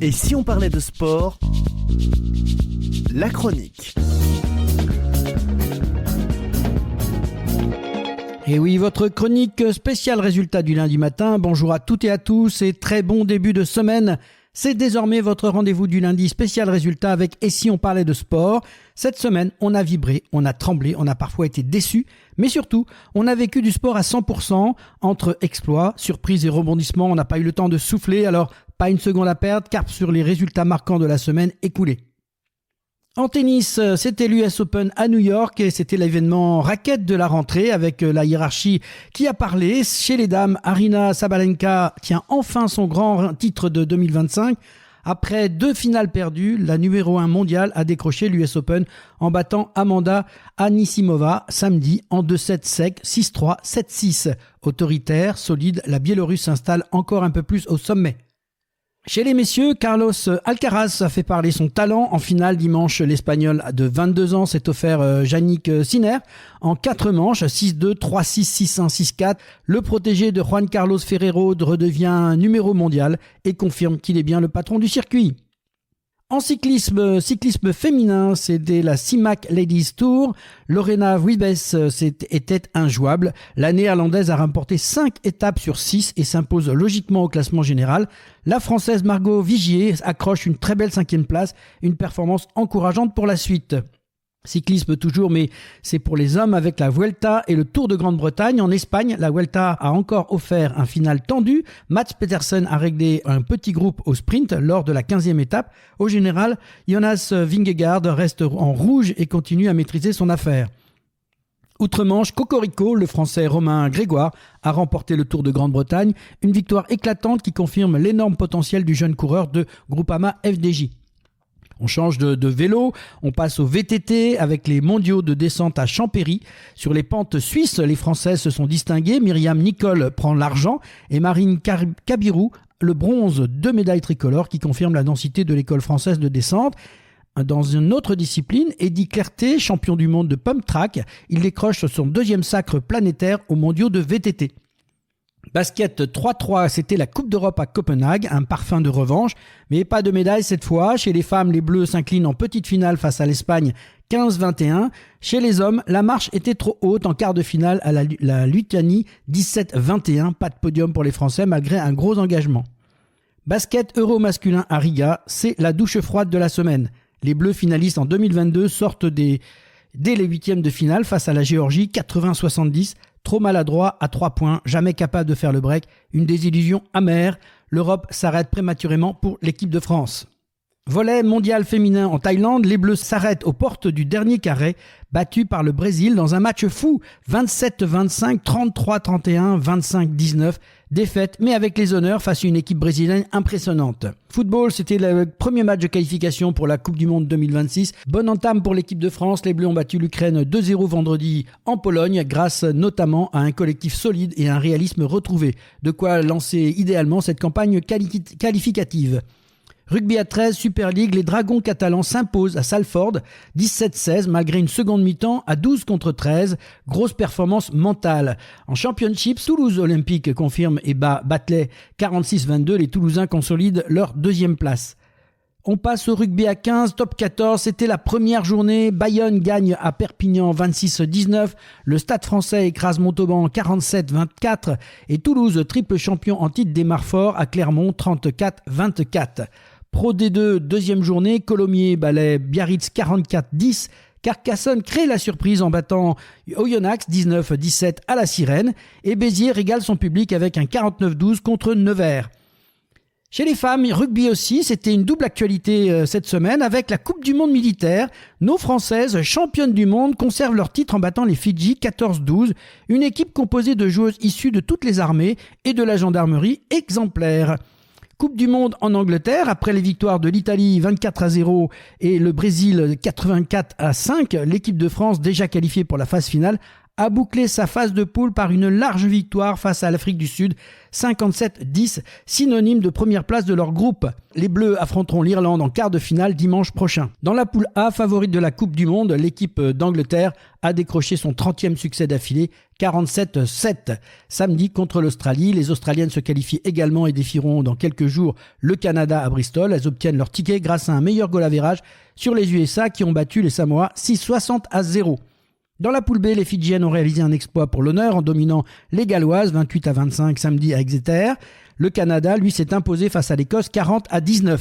Et si on parlait de sport, la chronique. Et oui, votre chronique spéciale résultat du lundi matin. Bonjour à toutes et à tous et très bon début de semaine. C'est désormais votre rendez-vous du lundi spécial résultat avec Et si on parlait de sport. Cette semaine, on a vibré, on a tremblé, on a parfois été déçus, mais surtout, on a vécu du sport à 100%, entre exploits, surprises et rebondissements. On n'a pas eu le temps de souffler, alors pas une seconde à perdre, cap sur les résultats marquants de la semaine écoulée. En tennis, c'était l'US Open à New York et c'était l'événement raquette de la rentrée avec la hiérarchie qui a parlé. Chez les dames, Aryna Sabalenka tient enfin son grand titre de 2025. Après 2 finales perdues, la numéro 1 mondiale a décroché l'US Open en battant Amanda Anisimova samedi en 2-7 secs, 6-3, 7-6. Autoritaire, solide, la Biélorusse s'installe encore un peu plus au sommet. Chez les messieurs, Carlos Alcaraz a fait parler son talent. En finale dimanche, l'Espagnol de 22 ans s'est offert Jannik Sinner en 4 manches, 6-2, 3-6, 6-1, 6-4. Le protégé de Juan Carlos Ferrero redevient numéro mondial et confirme qu'il est bien le patron du circuit. En cyclisme féminin, c'était la CIMAC Ladies Tour. Lorena Wiebes était injouable. La néerlandaise a remporté 5 étapes sur 6 et s'impose logiquement au classement général. La française Margot Vigier accroche une très belle 5e place, une performance encourageante pour la suite. Cyclisme toujours, mais c'est pour les hommes avec la Vuelta et le Tour de Grande-Bretagne. En Espagne, la Vuelta a encore offert un final tendu. Mats Pedersen a réglé un petit groupe au sprint lors de la 15e étape. Au général, Jonas Vingegaard reste en rouge et continue à maîtriser son affaire. Outre-Manche, Cocorico, le français Romain Grégoire, a remporté le Tour de Grande-Bretagne. Une victoire éclatante qui confirme l'énorme potentiel du jeune coureur de Groupama FDJ. On change de vélo, on passe au VTT avec les mondiaux de descente à Champéry. Sur les pentes suisses, les Françaises se sont distinguées. Myriam Nicole prend l'argent et Marine Cabirou le bronze, 2 médailles tricolores qui confirment la densité de l'école française de descente. Dans une autre discipline, Eddy Clerté, champion du monde de pump track, il décroche son 2e sacre planétaire aux mondiaux de VTT. Basket 3-3, c'était la Coupe d'Europe à Copenhague, un parfum de revanche, mais pas de médaille cette fois. Chez les femmes, les Bleus s'inclinent en petite finale face à l'Espagne 15-21. Chez les hommes, la marche était trop haute en quart de finale à la Lituanie 17-21. Pas de podium pour les Français malgré un gros engagement. Basket euro masculin à Riga, c'est la douche froide de la semaine. Les Bleus finalistes en 2022 sortent dès les 8e de finale face à la Géorgie 80-70. Trop maladroit à 3 points, jamais capable de faire le break, une désillusion amère. L'Europe s'arrête prématurément pour l'équipe de France. Volley mondial féminin en Thaïlande, les Bleus s'arrêtent aux portes du dernier carré, battus par le Brésil dans un match fou, 27-25, 33-31, 25-19, défaite mais avec les honneurs face à une équipe brésilienne impressionnante. Football, c'était le premier match de qualification pour la Coupe du Monde 2026. Bonne entame pour l'équipe de France, les Bleus ont battu l'Ukraine 2-0 vendredi en Pologne, grâce notamment à un collectif solide et un réalisme retrouvé. De quoi lancer idéalement cette campagne qualificative. Rugby à 13, Super League, les Dragons catalans s'imposent à Salford, 17-16, malgré une seconde mi-temps à 12-13. Grosse performance mentale. En Championship, Toulouse Olympique confirme et bat Batley 46-22. Les Toulousains consolident leur 2e place. On passe au rugby à 15, top 14, c'était la première journée. Bayonne gagne à Perpignan 26-19. Le Stade français écrase Montauban 47-24. Et Toulouse, triple champion en titre, démarre fort à Clermont 34-24. Pro D2, 2e journée, Colomiers balaie Biarritz 44-10. Carcassonne crée la surprise en battant Oyonnax 19-17 à la Sirène. Et Béziers régale son public avec un 49-12 contre Nevers. Chez les femmes, rugby aussi, c'était une double actualité cette semaine avec la Coupe du Monde militaire. Nos Françaises, championnes du monde, conservent leur titre en battant les Fidji 14-12. Une équipe composée de joueuses issues de toutes les armées et de la gendarmerie exemplaire. Coupe du Monde en Angleterre, après les victoires de l'Italie 24-0 et le Brésil 84-5, l'équipe de France, déjà qualifiée pour la phase finale, a bouclé sa phase de poule par une large victoire face à l'Afrique du Sud, 57-10, synonyme de première place de leur groupe. Les Bleus affronteront l'Irlande en quart de finale dimanche prochain. Dans la poule A, favorite de la Coupe du Monde, l'équipe d'Angleterre a décroché son 30e succès d'affilée, 47-7. Samedi contre l'Australie, les Australiennes se qualifient également et défieront dans quelques jours le Canada à Bristol. Elles obtiennent leur ticket grâce à un meilleur goal average sur les USA qui ont battu les Samoa 6-60-0. Dans la poule B, les Fidjiennes ont réalisé un exploit pour l'honneur en dominant les Galloises 28-25 samedi à Exeter. Le Canada, lui, s'est imposé face à l'Écosse 40-19.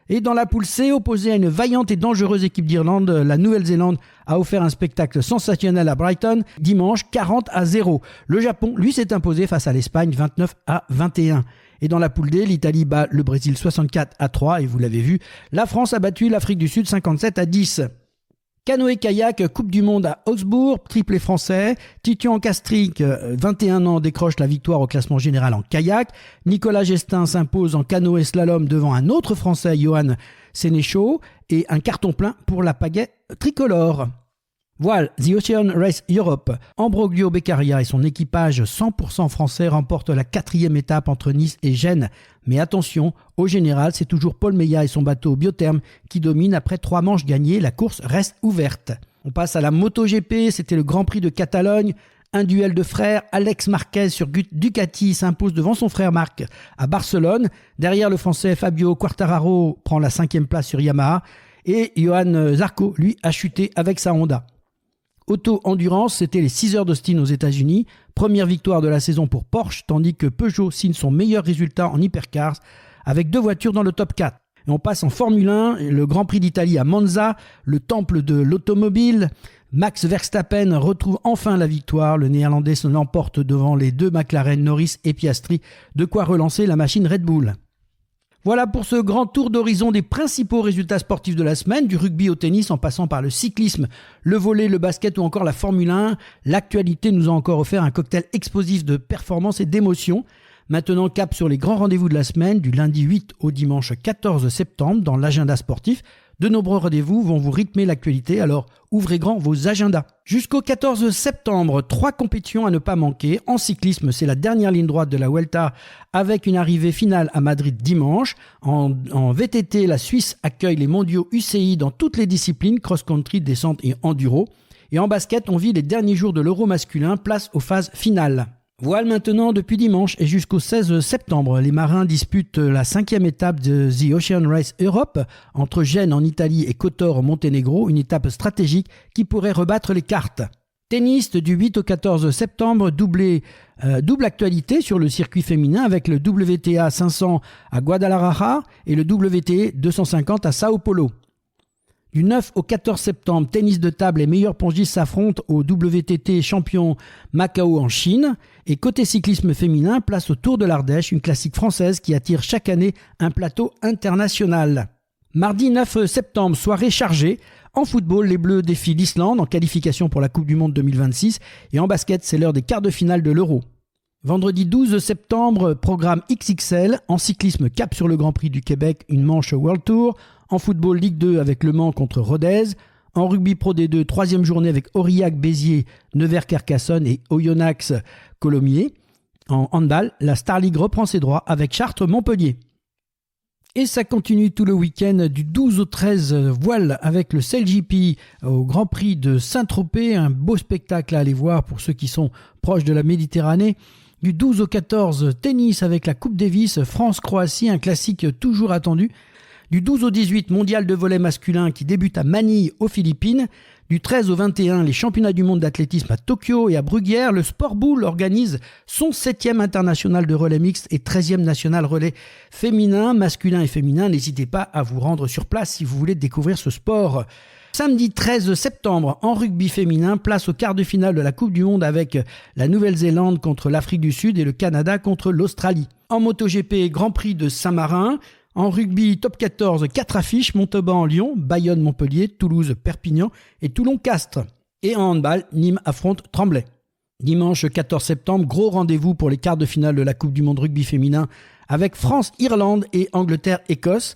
Et dans la poule C, opposée à une vaillante et dangereuse équipe d'Irlande, la Nouvelle-Zélande a offert un spectacle sensationnel à Brighton dimanche 40-0. Le Japon, lui, s'est imposé face à l'Espagne 29-21. Et dans la poule D, l'Italie bat le Brésil 64-3 et vous l'avez vu, la France a battu l'Afrique du Sud 57-10. Canoë-kayak, Coupe du Monde à Augsbourg, triplé français. Titouan Castric, 21 ans, décroche la victoire au classement général en kayak. Nicolas Gestin s'impose en canoë-slalom devant un autre français, Johan Sénéchaud. Et un carton plein pour la pagaie tricolore. Voile, The Ocean Race Europe. Ambroglio Beccaria et son équipage 100% français remportent la 4e étape entre Nice et Gênes. Mais attention, au général, c'est toujours Paul Meillat et son bateau Biotherme qui dominent après 3 manches gagnées. La course reste ouverte. On passe à la MotoGP, c'était le Grand Prix de Catalogne. Un duel de frères, Alex Marquez sur Ducati s'impose devant son frère Marc à Barcelone. Derrière, le français Fabio Quartararo prend la 5e place sur Yamaha. Et Johan Zarco, lui, a chuté avec sa Honda. Auto Endurance, c'était les 6 heures d'Austin aux États-Unis. Première victoire de la saison pour Porsche, tandis que Peugeot signe son meilleur résultat en hypercars avec 2 voitures dans le top 4. Et on passe en Formule 1, le Grand Prix d'Italie à Monza, le temple de l'automobile. Max Verstappen retrouve enfin la victoire. Le Néerlandais se l'emporte devant les 2 McLaren, Norris et Piastri. De quoi relancer la machine Red Bull. Voilà pour ce grand tour d'horizon des principaux résultats sportifs de la semaine, du rugby au tennis en passant par le cyclisme, le volley, le basket ou encore la Formule 1. L'actualité nous a encore offert un cocktail explosif de performance et d'émotion. Maintenant, cap sur les grands rendez-vous de la semaine, du lundi 8 au dimanche 14 septembre dans l'agenda sportif. De nombreux rendez-vous vont vous rythmer l'actualité, alors ouvrez grand vos agendas. Jusqu'au 14 septembre, 3 compétitions à ne pas manquer. En cyclisme, c'est la dernière ligne droite de la Vuelta avec une arrivée finale à Madrid dimanche. En VTT, la Suisse accueille les mondiaux UCI dans toutes les disciplines, cross-country, descente et enduro. Et en basket, on vit les derniers jours de l'Euro masculin, place aux phases finales. Voile maintenant, depuis dimanche et jusqu'au 16 septembre, les marins disputent la 5e étape de The Ocean Race Europe entre Gênes en Italie et Kotor au Monténégro, une étape stratégique qui pourrait rebattre les cartes. Tennis, du 8 au 14 septembre, double actualité sur le circuit féminin avec le WTA 500 à Guadalajara et le WTA 250 à Sao Paulo. Du 9 au 14 septembre, tennis de table et meilleurs pongistes s'affrontent au WTT champion Macao en Chine. Et côté cyclisme féminin, place au Tour de l'Ardèche, une classique française qui attire chaque année un plateau international. Mardi 9 septembre, soirée chargée. En football, les Bleus défient l'Islande en qualification pour la Coupe du Monde 2026. Et en basket, c'est l'heure des quarts de finale de l'Euro. Vendredi 12 septembre, programme XXL. En cyclisme, cap sur le Grand Prix du Québec, une manche World Tour. En football, Ligue 2 avec Le Mans contre Rodez. En rugby Pro D2, 3e journée avec Aurillac, Béziers, Nevers-Carcassonne et Oyonnax, Colomiers. En handball, la Star League reprend ses droits avec Chartres-Montpellier. Et ça continue tout le week-end du 12 au 13 voile avec le SailGP au Grand Prix de Saint-Tropez. Un beau spectacle à aller voir pour ceux qui sont proches de la Méditerranée. Du 12 au 14, tennis avec la Coupe Davis, France-Croatie, un classique toujours attendu. Du 12 au 18, mondial de volley masculin qui débute à Manille aux Philippines. Du 13 au 21, les championnats du monde d'athlétisme à Tokyo et à Bruguière. Le Sport Boule organise son 7e international de relais mixte et 13e national relais féminin, masculin et féminin. N'hésitez pas à vous rendre sur place si vous voulez découvrir ce sport. Samedi 13 septembre, en rugby féminin, place au quart de finale de la Coupe du Monde avec la Nouvelle-Zélande contre l'Afrique du Sud et le Canada contre l'Australie. En MotoGP, Grand Prix de Saint-Marin. En rugby, top 14, 4 affiches, Montauban-Lyon, Bayonne-Montpellier, Toulouse-Perpignan et Toulon-Castres. Et en handball, Nîmes affronte Tremblay. Dimanche 14 septembre, gros rendez-vous pour les quarts de finale de la Coupe du Monde rugby féminin avec France-Irlande et Angleterre-Écosse.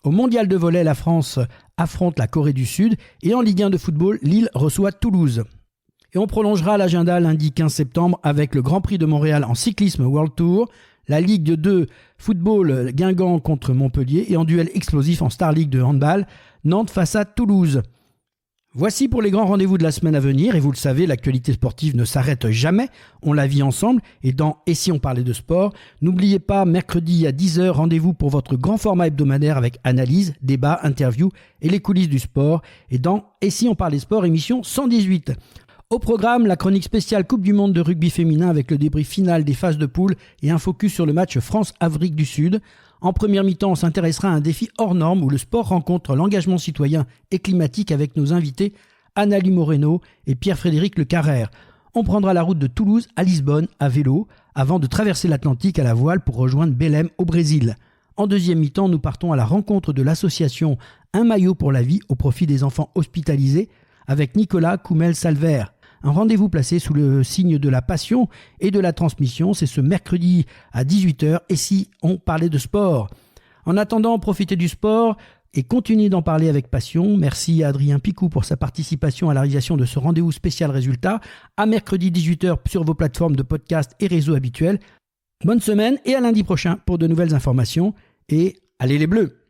Au mondial de volley, la France affronte la Corée du Sud et en Ligue 1 de football, Lille reçoit Toulouse. Et on prolongera l'agenda lundi 15 septembre avec le Grand Prix de Montréal en cyclisme World Tour, la Ligue 2 football Guingamp contre Montpellier et en duel explosif en Star League de handball, Nantes face à Toulouse. Voici pour les grands rendez-vous de la semaine à venir et vous le savez, l'actualité sportive ne s'arrête jamais, on la vit ensemble et dans Et si on parlait de sport, n'oubliez pas mercredi à 10h, rendez-vous pour votre grand format hebdomadaire avec analyse, débat, interview et les coulisses du sport et dans Et si on parlait sport, émission 118. Au programme, la chronique spéciale Coupe du Monde de rugby féminin avec le débrief final des phases de poule et un focus sur le match France-Afrique du Sud. En première mi-temps, on s'intéressera à un défi hors norme où le sport rencontre l'engagement citoyen et climatique avec nos invités Annalie Moreno et Pierre-Frédéric Le Carrère. On prendra la route de Toulouse à Lisbonne à vélo avant de traverser l'Atlantique à la voile pour rejoindre Belém au Brésil. En deuxième mi-temps, nous partons à la rencontre de l'association Un maillot pour la vie au profit des enfants hospitalisés avec Nicolas Koumel-Salver. Un rendez-vous placé sous le signe de la passion et de la transmission, c'est ce mercredi à 18h et si on parlait de sport. En attendant, profitez du sport et continuez d'en parler avec passion. Merci à Adrien Picou pour sa participation à la réalisation de ce rendez-vous spécial résultat. À mercredi 18h sur vos plateformes de podcast et réseaux habituels. Bonne semaine et à lundi prochain pour de nouvelles informations et allez les Bleus!